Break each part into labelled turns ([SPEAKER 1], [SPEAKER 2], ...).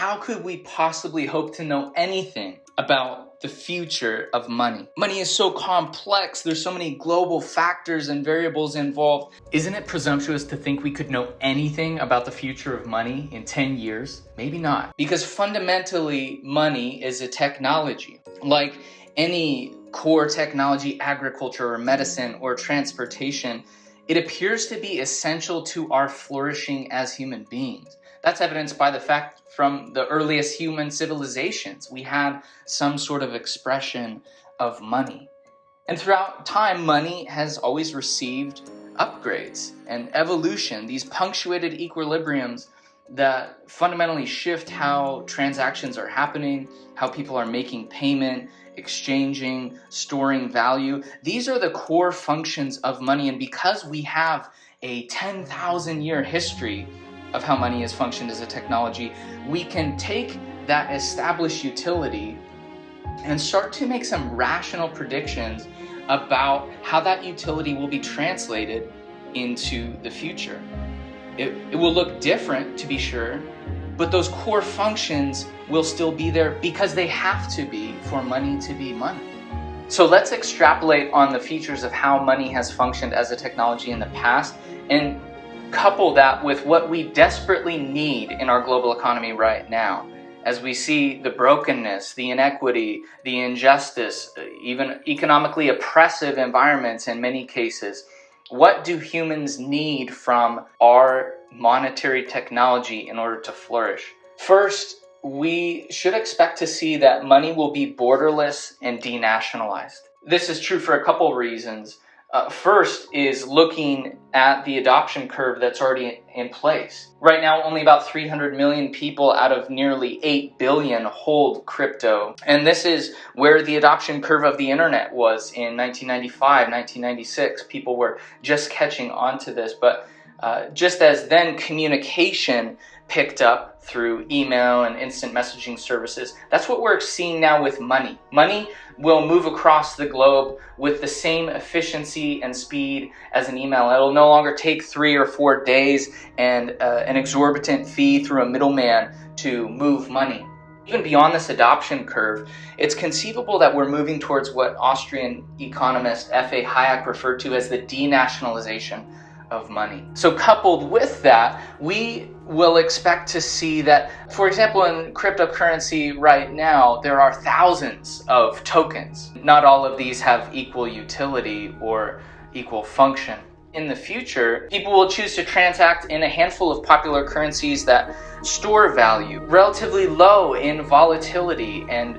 [SPEAKER 1] how could we possibly hope to know anything about the future of money? Money is so complex. There's so many global factors and variables involved. Isn't it presumptuous to think we could know anything about the future of money in 10 years? Maybe not. Because fundamentally, money is a technology. Like any core technology, agriculture or medicine or transportation, it appears to be essential to our flourishing as human beings. That's evidenced by the fact from the earliest human civilizations, we had some sort of expression of money. And throughout time, money has always received upgrades and evolution, these punctuated equilibriums that fundamentally shift how transactions are happening, how people are making payment, exchanging, storing value. These are the core functions of money. And because we have a 10,000-year history of how money has functioned as a technology, we can take that established utility and start to make some rational predictions about how that utility will be translated into the future. It will look different, to be sure, but those core functions will still be there because they have to be for money to be money. So let's extrapolate on the features of how money has functioned as a technology in the past and couple that with what we desperately need in our global economy right now. As we see the brokenness, the inequity, the injustice, even economically oppressive environments in many cases, what do humans need from our monetary technology in order to flourish? First, we should expect to see that money will be borderless and denationalized. This is true for a couple of reasons. First is looking at the adoption curve that's already in place. Right now, only about 300 million people out of nearly 8 billion hold crypto. And this is where the adoption curve of the internet was in 1995, 1996. People were just catching on to this. But just as then communication picked up through email and instant messaging services, that's what we're seeing now with money. Money will move across the globe with the same efficiency and speed as an email. It'll no longer take 3 or 4 days and an exorbitant fee through a middleman to move money. Even beyond this adoption curve, it's conceivable that we're moving towards what Austrian economist F.A. Hayek referred to as the denationalization of money. So coupled with that, we will expect to see that, for example, in cryptocurrency right now, there are thousands of tokens. Not all of these have equal utility or equal function. In the future, people will choose to transact in a handful of popular currencies that store value, relatively low in volatility, and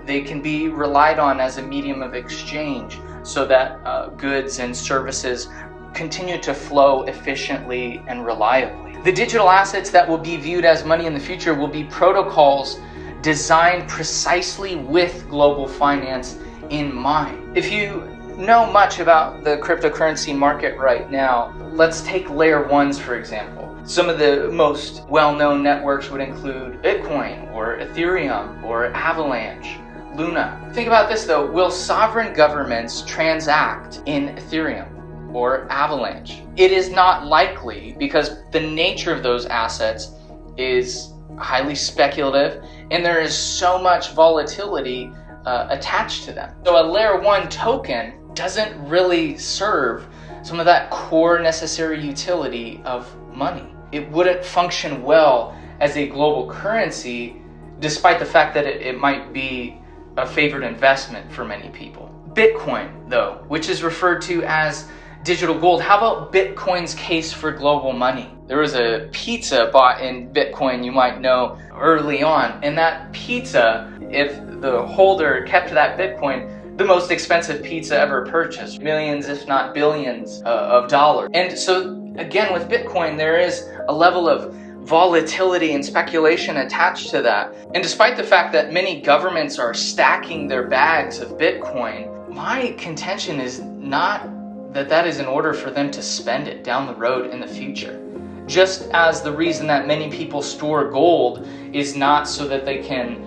[SPEAKER 1] they can be relied on as a medium of exchange so that goods and services continue to flow efficiently and reliably. The digital assets that will be viewed as money in the future will be protocols designed precisely with global finance in mind. If you know much about the cryptocurrency market right now, let's take layer ones, for example. Some of the most well-known networks would include Bitcoin or Ethereum or Avalanche, Luna. Think about this though, will sovereign governments transact in Ethereum or Avalanche? It is not likely because the nature of those assets is highly speculative and there is so much volatility attached to them. So a layer one token doesn't really serve some of that core necessary utility of money. It wouldn't function well as a global currency, despite the fact that it might be a favored investment for many people. Bitcoin, though, which is referred to as digital gold. How about Bitcoin's case for global money? There was a pizza bought in Bitcoin, you might know, early on. And that pizza, if the holder kept that Bitcoin, the most expensive pizza ever purchased. Millions, if not billions of dollars. And so, again, with Bitcoin, there is a level of volatility and speculation attached to that. And despite the fact that many governments are stacking their bags of Bitcoin, my contention is not that is in order for them to spend it down the road in the future. Just as the reason that many people store gold is not so that they can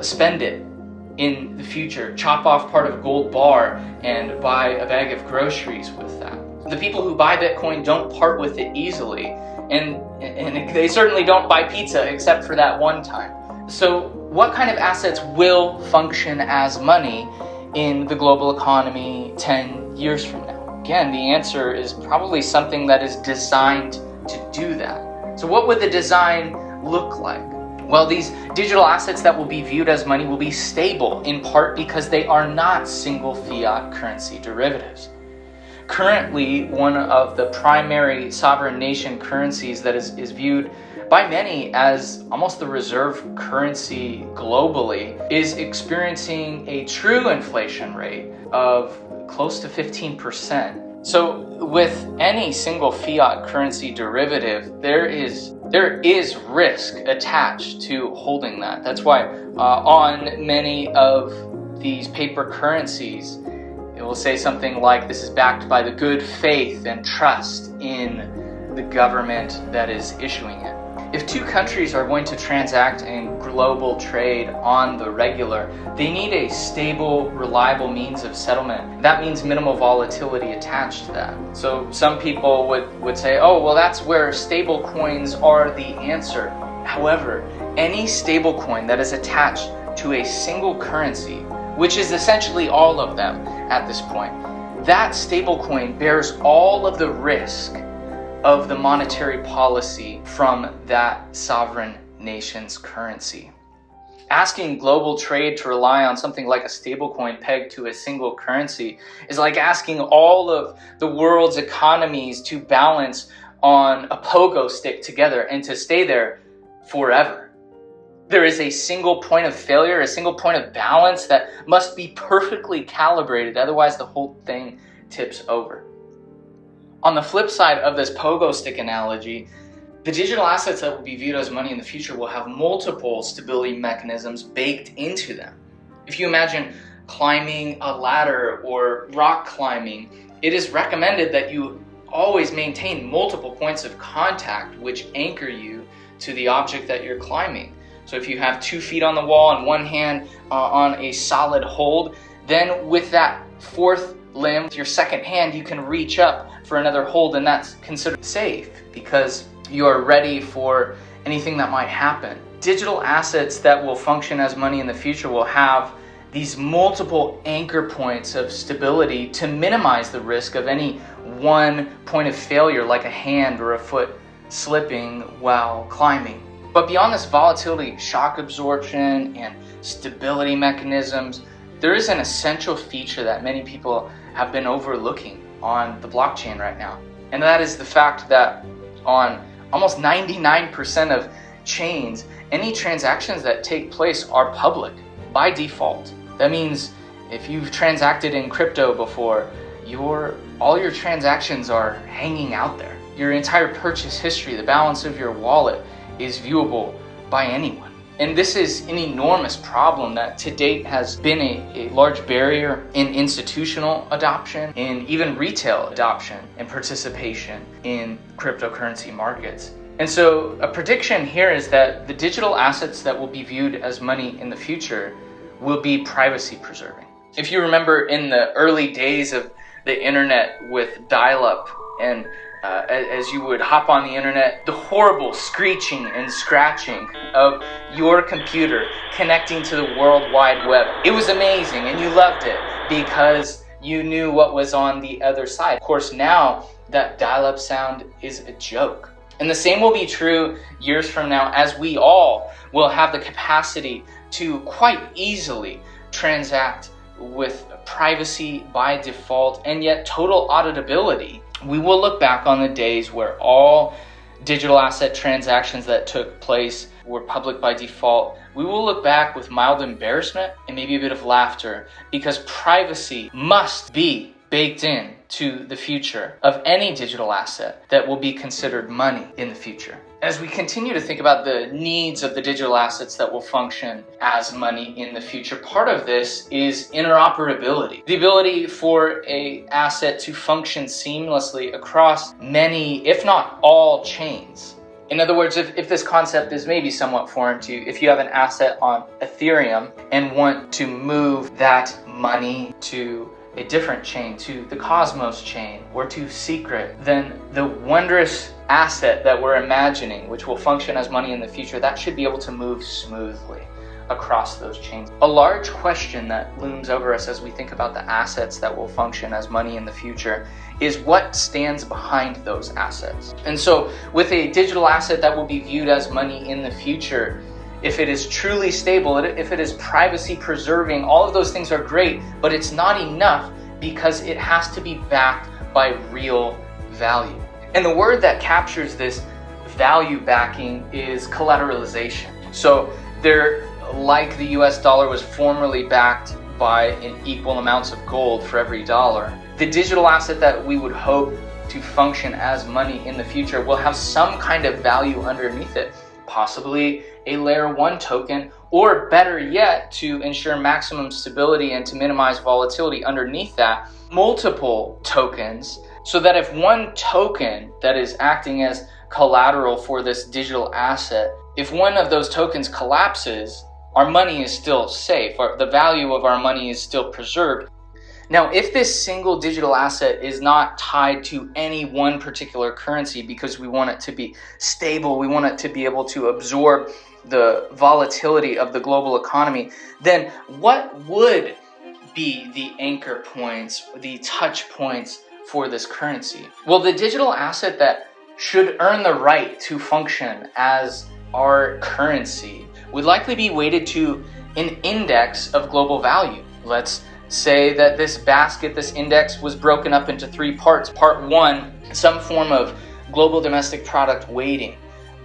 [SPEAKER 1] spend it in the future, chop off part of a gold bar and buy a bag of groceries with that. The people who buy Bitcoin don't part with it easily. And they certainly don't buy pizza except for that one time. So what kind of assets will function as money in the global economy 10 years from now? Again, the answer is probably something that is designed to do that. So what would the design look like? Well, these digital assets that will be viewed as money will be stable, in part because they are not single fiat currency derivatives. Currently, one of the primary sovereign nation currencies that is viewed by many as almost the reserve currency globally is experiencing a true inflation rate of close to 15%. So with any single fiat currency derivative, there is risk attached to holding that. That's why on many of these paper currencies, it will say something like, this is backed by the good faith and trust in the government that is issuing it. If two countries are going to transact in global trade on the regular, they need a stable, reliable means of settlement. That means minimal volatility attached to that. So some people would say, oh, well, that's where stable coins are the answer. However, any stable coin that is attached to a single currency, which is essentially all of them at this point, that stablecoin bears all of the risk of the monetary policy from that sovereign nation's currency. Asking global trade to rely on something like a stablecoin pegged to a single currency is like asking all of the world's economies to balance on a pogo stick together and to stay there forever. There is a single point of failure, a single point of balance that must be perfectly calibrated, otherwise the whole thing tips over. On the flip side of this pogo stick analogy, the digital assets that will be viewed as money in the future will have multiple stability mechanisms baked into them. If you imagine climbing a ladder or rock climbing, it is recommended that you always maintain multiple points of contact which anchor you to the object that you're climbing. So if you have 2 feet on the wall and one hand on a solid hold, then with that fourth limb, your second hand, you can reach up for another hold, and that's considered safe because you are ready for anything that might happen. Digital assets that will function as money in the future will have these multiple anchor points of stability to minimize the risk of any one point of failure, like a hand or a foot slipping while climbing. But beyond this volatility, shock absorption, and stability mechanisms, there is an essential feature that many people have been overlooking on the blockchain right now. And that is the fact that on almost 99% of chains, any transactions that take place are public by default. That means if you've transacted in crypto before, all your transactions are hanging out there. Your entire purchase history, the balance of your wallet, is viewable by anyone. And this is an enormous problem that to date has been a large barrier in institutional adoption, in even retail adoption and participation in cryptocurrency markets. And so a prediction here is that the digital assets that will be viewed as money in the future will be privacy preserving. If you remember in the early days of the internet with dial-up and as you would hop on the internet, the horrible screeching and scratching of your computer connecting to the World Wide Web. It was amazing and you loved it because you knew what was on the other side. Of course, now that dial-up sound is a joke. And the same will be true years from now, as we all will have the capacity to quite easily transact with privacy by default and yet total auditability. We will look back on the days where all digital asset transactions that took place were public by default. We will look back with mild embarrassment and maybe a bit of laughter, because privacy must be baked in to the future of any digital asset that will be considered money in the future. As we continue to think about the needs of the digital assets that will function as money in the future, part of this is interoperability. The ability for an asset to function seamlessly across many, if not all, chains. In other words, if this concept is maybe somewhat foreign to you, if you have an asset on Ethereum and want to move that money to a different chain, to the Cosmos chain or to Secret, then the wondrous asset that we're imagining, which will function as money in the future, that should be able to move smoothly across those chains. A large question that looms over us as we think about the assets that will function as money in the future is what stands behind those assets. And so with a digital asset that will be viewed as money in the future, if it is truly stable, if it is privacy preserving, all of those things are great, but it's not enough because it has to be backed by real value. And the word that captures this value backing is collateralization. So like the US dollar was formerly backed by an equal amounts of gold for every dollar, the digital asset that we would hope to function as money in the future will have some kind of value underneath it, possibly a layer 1 token, or better yet, to ensure maximum stability and to minimize volatility underneath that, multiple tokens, so that if one token that is acting as collateral for this digital asset, if one of those tokens collapses, our money is still safe, or the value of our money is still preserved. Now, if this single digital asset is not tied to any one particular currency because we want it to be stable, we want it to be able to absorb the volatility of the global economy, then what would be the anchor points, the touch points for this currency? Well, the digital asset that should earn the right to function as our currency would likely be weighted to an index of global value. Let's say that this basket, this index, was broken up into 3 parts. Part 1, some form of global domestic product weighting,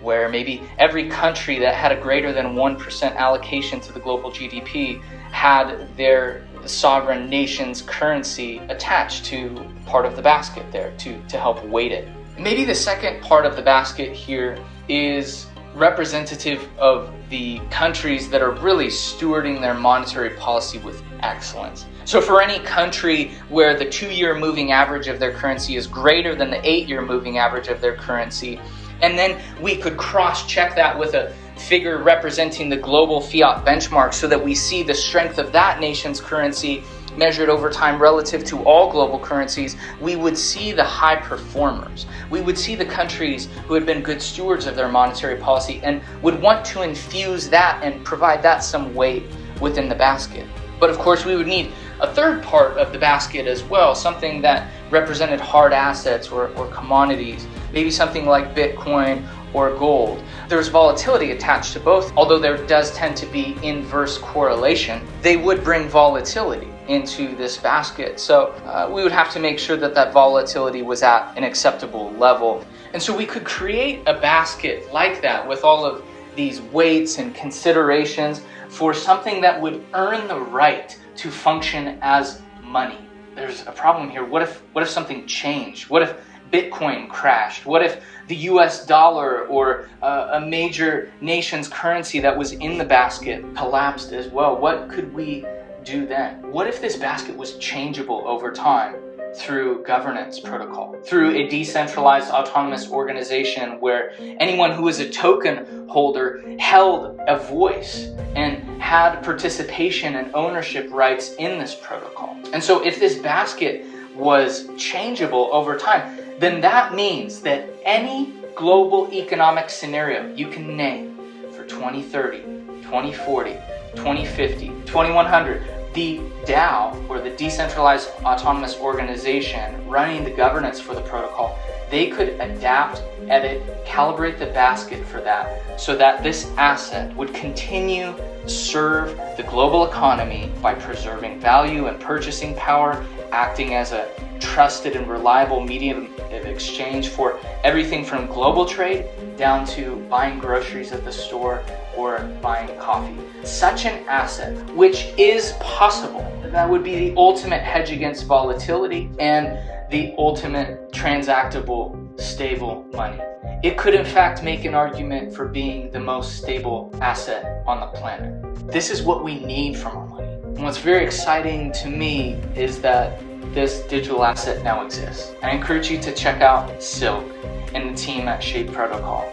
[SPEAKER 1] where maybe every country that had a greater than 1% allocation to the global GDP had their sovereign nation's currency attached to part of the basket there to help weight it. Maybe the second part of the basket here is representative of the countries that are really stewarding their monetary policy with excellence. So for any country where the 2-year moving average of their currency is greater than the 8-year moving average of their currency, and then we could cross-check that with a figure representing the global fiat benchmark so that we see the strength of that nation's currency measured over time relative to all global currencies, we would see the high performers. We would see the countries who had been good stewards of their monetary policy and would want to infuse that and provide that some weight within the basket. But of course, we would need a third part of the basket as well, something that represented hard assets or commodities, maybe something like Bitcoin or gold. There's volatility attached to both, although there does tend to be inverse correlation. They would bring volatility into this basket. So we would have to make sure that that volatility was at an acceptable level. And so we could create a basket like that with all of these weights and considerations for something that would earn the right to function as money. There's a problem here. What if something changed? What if Bitcoin crashed? What if the US dollar or a major nation's currency that was in the basket collapsed as well? What could we do then? What if this basket was changeable over time through governance protocol, through a decentralized autonomous organization where anyone who was a token holder held a voice and had participation and ownership rights in this protocol? And so if this basket was changeable over time, then that means that any global economic scenario you can name for 2030, 2040, 2050, 2100, the DAO, or the Decentralized Autonomous Organization running the governance for the protocol, they could adapt, edit, calibrate the basket for that so that this asset would continue to serve the global economy by preserving value and purchasing power, acting as a trusted and reliable medium of exchange for everything from global trade down to buying groceries at the store or buying coffee. Such an asset, which is possible, that would be the ultimate hedge against volatility and the ultimate transactable, stable money. It could in fact make an argument for being the most stable asset on the planet. This is what we need from our money. And what's very exciting to me is that this digital asset now exists. I encourage you to check out Silk and the team at Shape Protocol,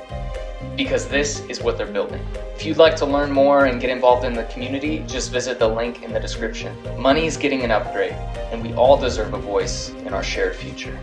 [SPEAKER 1] because this is what they're building. If you'd like to learn more and get involved in the community, just visit the link in the description. Money is getting an upgrade, and we all deserve a voice in our shared future.